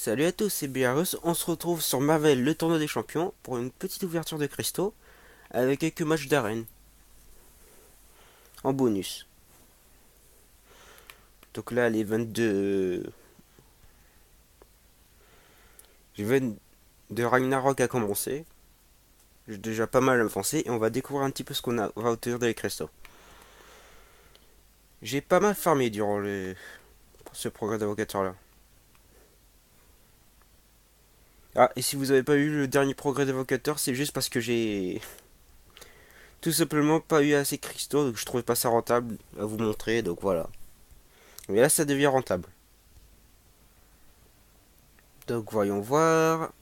Salut à tous, c'est Belarus. On se retrouve sur Marvel, le tournoi des champions, pour une petite ouverture de cristaux, avec quelques matchs d'arène, en bonus. Donc là, les 22... L'event de Ragnarok a commencé. J'ai déjà pas mal avancé, et on va découvrir un petit peu ce qu'on va obtenir dans les cristaux. J'ai pas mal farmé durant ce progrès d'évocateur là. Ah, et si vous avez pas eu le dernier progrès d'évocateur, c'est juste parce que j'ai tout simplement pas eu assez de cristaux, donc je trouvais pas ça rentable à vous montrer, donc voilà. Mais là, ça devient rentable. Donc voyons voir.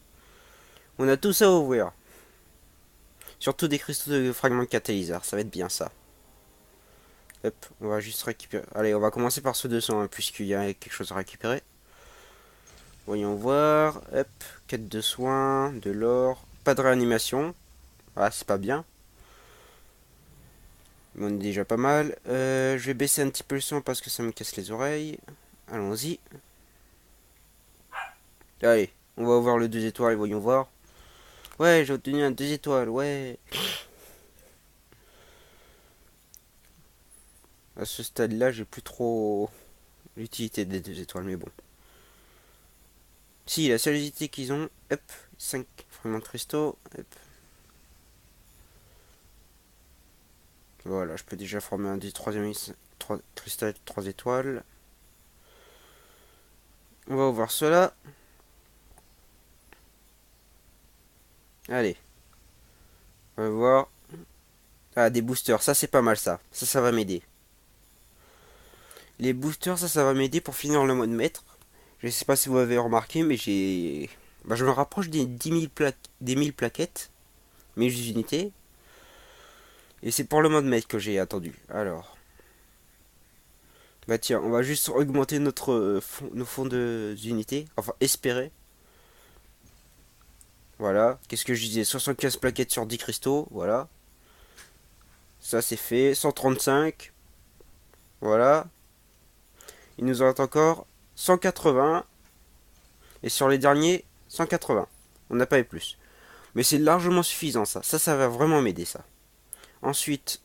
On a tout ça à ouvrir. Surtout des cristaux de fragments de catalyseur. Ça va être bien ça. Hop, on va juste récupérer. Allez, on va commencer par ce 200 hein, puisqu'il y a quelque chose à récupérer. Voyons voir. Hop, quête de soins, de l'or. Pas de réanimation. Ah, c'est pas bien. Mais on est déjà pas mal. Je vais baisser un petit peu le son parce que ça me casse les oreilles. Allons-y. Allez, on va ouvrir le 2 étoiles, voyons voir. Ouais, j'ai obtenu un 2 étoiles, ouais. À ce stade-là, j'ai plus trop l'utilité des 2 étoiles, mais bon. Si, la seule utilité qu'ils ont, hop, 5 fragments de cristaux, hop. Voilà, je peux déjà former un des troisième cristal 3 étoiles. On va ouvrir cela. Allez, on va voir. Ah, des boosters, ça c'est pas mal ça. Ça va m'aider. Les boosters, ça va m'aider pour finir le mode maître. Je sais pas si vous avez remarqué, mais j'ai... Bah, je me rapproche des 1000 plaquettes, 1000 unités. Et c'est pour le mode maître que j'ai attendu. Alors... Bah tiens, on va juste augmenter nos fonds de unités. Enfin, espérer. Voilà. Qu'est-ce que je disais? 75 plaquettes sur 10 cristaux. Voilà. Ça c'est fait. 135. Voilà. Il nous en reste encore 180. Et sur les derniers, 180. On n'a pas eu plus. Mais c'est largement suffisant ça. Ça va vraiment m'aider ça. Ensuite,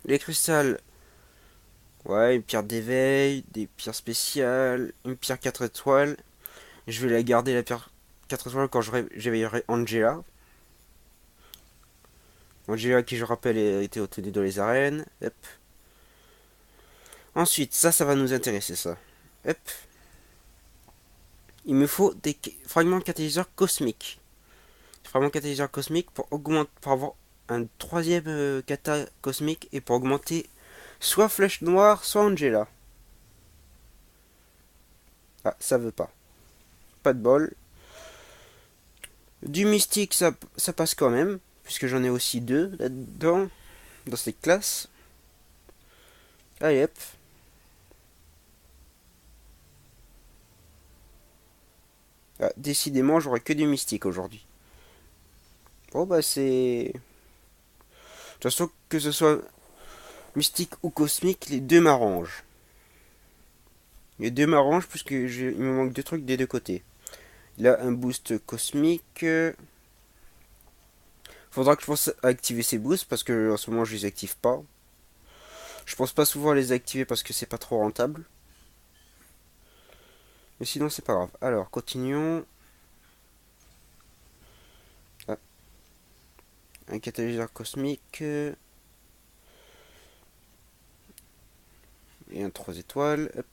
les cristals. Ouais, une pierre d'éveil, des pierres spéciales, une pierre 4 étoiles. Je vais la garder la pierre 4 étoiles quand j'éveillerai Angela. Angela qui je rappelle a été obtenue dans les arènes. Hop. Ensuite, ça va nous intéresser ça. Hop. Il me faut des fragments de catalyseur cosmiques. Fragments catalyseur cosmiques pour augmenter, pour avoir un troisième kata cosmique et pour augmenter soit Flèche Noire, soit Angela. Ah, ça veut pas. Pas de bol. Du mystique, ça passe quand même, puisque j'en ai aussi deux là-dedans, dans cette classe. Allez hop. Ah, décidément, j'aurai que du mystique aujourd'hui. Bon bah c'est... De toute façon, que ce soit mystique ou cosmique, les deux m'arrangent. Les deux m'arrangent puisque il me manque deux trucs des deux côtés. Là, un boost cosmique. Faudra que je pense à activer ces boosts parce que en ce moment je les active pas. Je pense pas souvent à les activer parce que c'est pas trop rentable. Mais sinon c'est pas grave. Alors, continuons. Ah, un catalyseur cosmique. Et un 3 étoiles. Hop.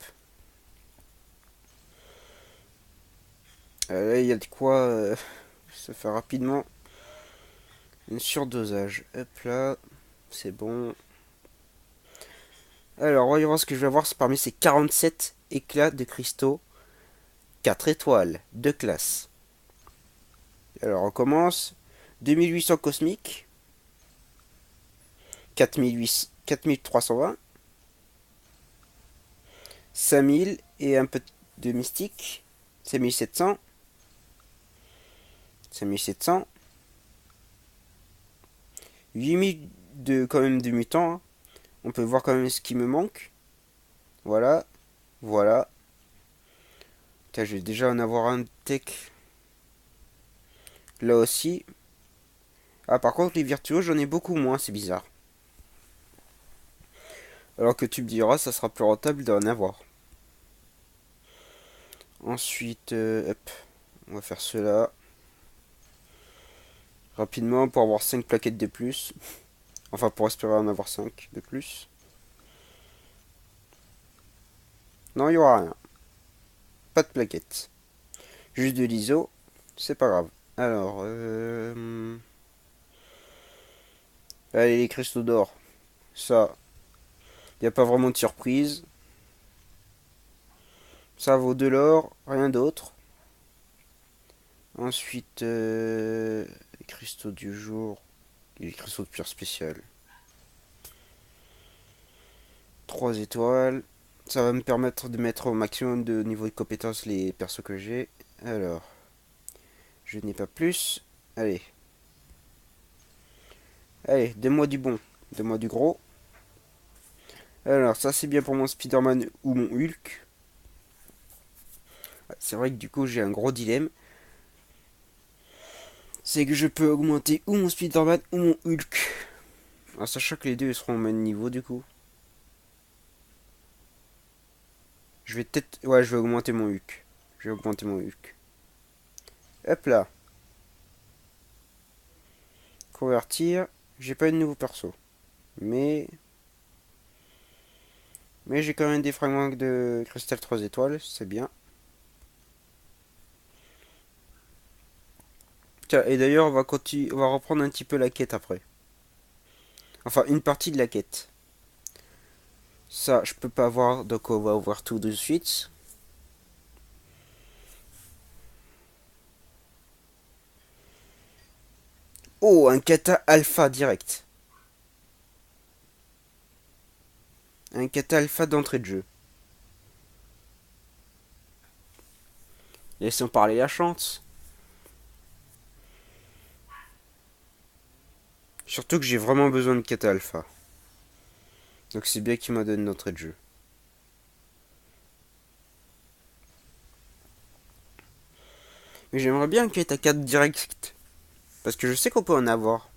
Là, il y a de quoi ça fait rapidement une surdosage. Hop là, c'est bon. Alors, voyons voir ce que je vais avoir parmi ces 47 éclats de cristaux. 4 étoiles, de classe. Alors, on commence. 2800 cosmiques. 4320. 5000 et un peu de mystique. 5700. 5700. 8000 de quand même de mutants. Hein. On peut voir quand même ce qui me manque. Voilà. Voilà. Tiens, je vais déjà en avoir un tech. Là aussi. Ah, par contre, les virtuos, j'en ai beaucoup moins, c'est bizarre. Alors que tu me diras, ça sera plus rentable d'en avoir. Ensuite, hop, on va faire cela. Rapidement, pour avoir 5 plaquettes de plus. Enfin, pour espérer en avoir 5 de plus. Non, il n'y aura rien. Pas de plaquettes. Juste de l'ISO. C'est pas grave. Alors, allez, les cristaux d'or. Ça, il n'y a pas vraiment de surprise. Ça vaut de l'or, rien d'autre. Ensuite, les cristaux du jour. Les cristaux de pierre spéciale. 3 étoiles. Ça va me permettre de mettre au maximum de niveau de compétence les persos que j'ai. Alors, je n'ai pas plus. Allez. Allez, donne-moi du bon. Donne-moi du gros. Alors, ça c'est bien pour mon Spider-Man ou mon Hulk. C'est vrai que du coup j'ai un gros dilemme. C'est que je peux augmenter ou mon Spider-Man ou mon Hulk. En sachant que les deux seront au même niveau du coup. Je vais peut-être... Ouais, je vais augmenter mon Hulk. Je vais augmenter mon Hulk. Hop là. Convertir. J'ai pas eu de nouveau perso. Mais... Mais j'ai quand même des fragments de cristal 3 étoiles. C'est bien. Tiens, et d'ailleurs, on va reprendre un petit peu la quête après. Enfin, une partie de la quête. Ça, je peux pas voir, donc on va ouvrir tout de suite. Oh, un kata alpha direct. Un kata alpha d'entrée de jeu. Laissons parler la chance. Surtout que j'ai vraiment besoin de kata alpha. Donc c'est bien qu'il m'a donné d'entrée de jeu. Mais j'aimerais bien un kata 4 direct. Parce que je sais qu'on peut en avoir.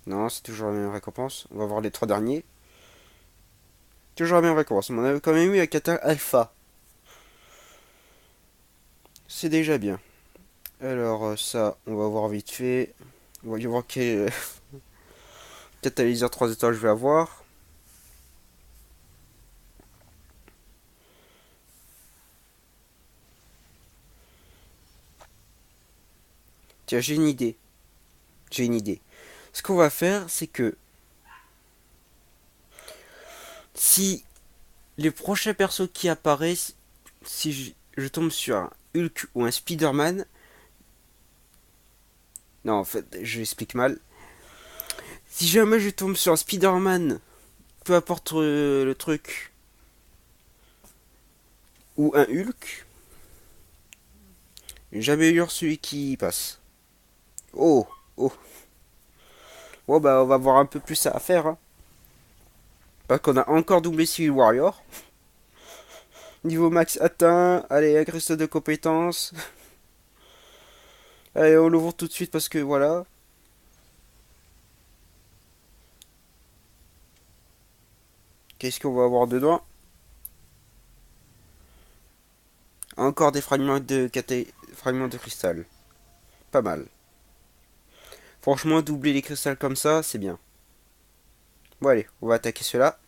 Non, c'est toujours la même récompense. On va voir les 3 derniers. Toujours la même récompense. On avait quand même eu un kata alpha. C'est déjà bien. Alors ça, on va voir vite fait. On va y voir quel catalyseur 3 étoiles je vais avoir. Tiens, j'ai une idée. J'ai une idée. Ce qu'on va faire, c'est que si les prochains persos qui apparaissent, si je tombe sur un Hulk ou un Spider-Man, non, en fait, je l'explique mal. Si jamais je tombe sur un Spider-Man, peu importe le truc, ou un Hulk, jamais eu celui qui passe. Oh, oh. Bon, bah, on va voir un peu plus ça à faire. Hein. Parce qu'on a encore doublé Civil Warrior. Niveau max atteint. Allez, un cristal de compétences. Allez, on l'ouvre tout de suite parce que voilà. Qu'est-ce qu'on va avoir dedans? Encore des fragments de cristal. Pas mal. Franchement, doubler les cristals comme ça, c'est bien. Bon, allez, on va attaquer cela.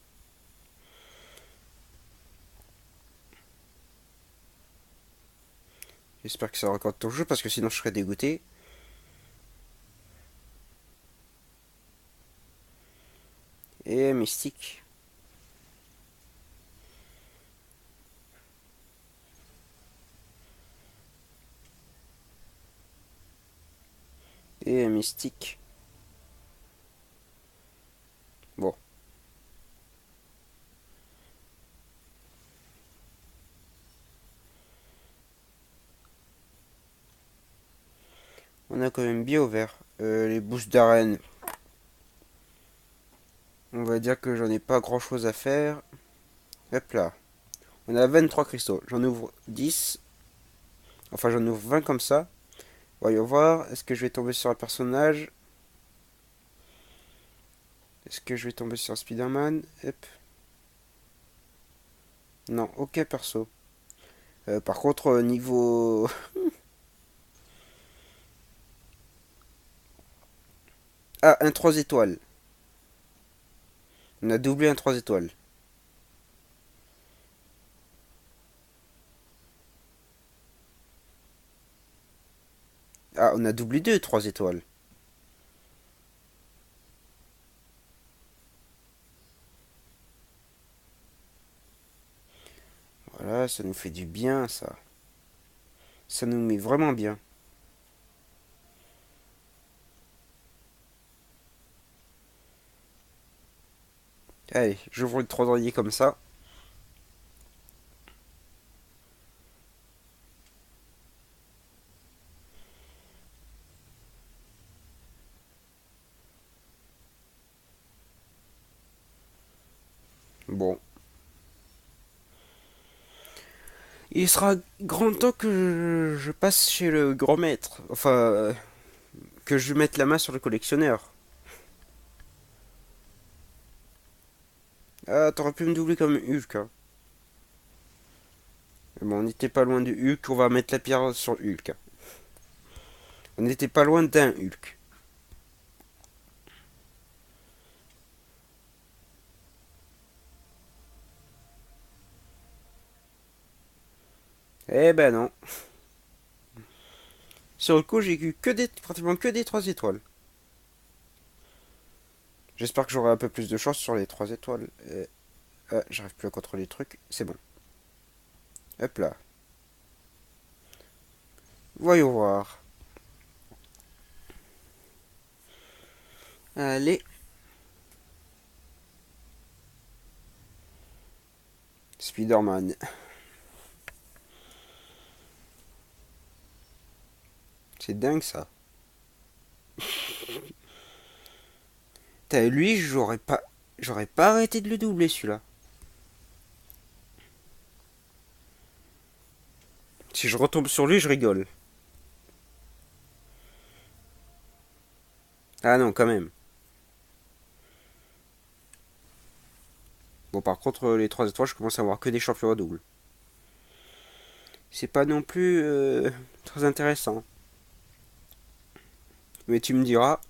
J'espère que ça raccorde ton jeu parce que sinon je serais dégoûté. Et mystique. Et mystique. Bon. On a quand même bien ouvert. Les boosts d'arène. On va dire que j'en ai pas grand chose à faire. Hop là. On a 23 cristaux. J'en ouvre 10. Enfin, j'en ouvre 20 comme ça. Voyons voir. Est-ce que je vais tomber sur un personnage? Est-ce que je vais tomber sur Spider-Man? Hop. Non, aucun perso. Par contre, niveau... Ah, un 3 étoiles. On a doublé un 3 étoiles. Ah, on a doublé 2 3 étoiles. Voilà, ça nous fait du bien, ça. Ça nous met vraiment bien. Allez, j'ouvre le 3 comme ça. Bon. Il sera grand temps que je passe chez le grand maître. Enfin, que je mette la main sur le collectionneur. Ah, t'aurais pu me doubler comme Hulk. Hein. Mais bon, on n'était pas loin du Hulk. On va mettre la pierre sur Hulk. On n'était pas loin d'un Hulk. Eh ben non. Sur le coup, j'ai eu pratiquement que des 3 étoiles. J'espère que j'aurai un peu plus de chance sur les 3 étoiles. J'arrive plus à contrôler les trucs. C'est bon. Hop là. Voyons voir. Allez. Spider-Man. C'est dingue ça. Lui, j'aurais pas arrêté de le doubler celui-là. Si je retombe sur lui, je rigole. Ah non, quand même. Bon, par contre, les 3 étoiles, je commence à avoir que des champions à double. C'est pas non plus très intéressant. Mais tu me diras,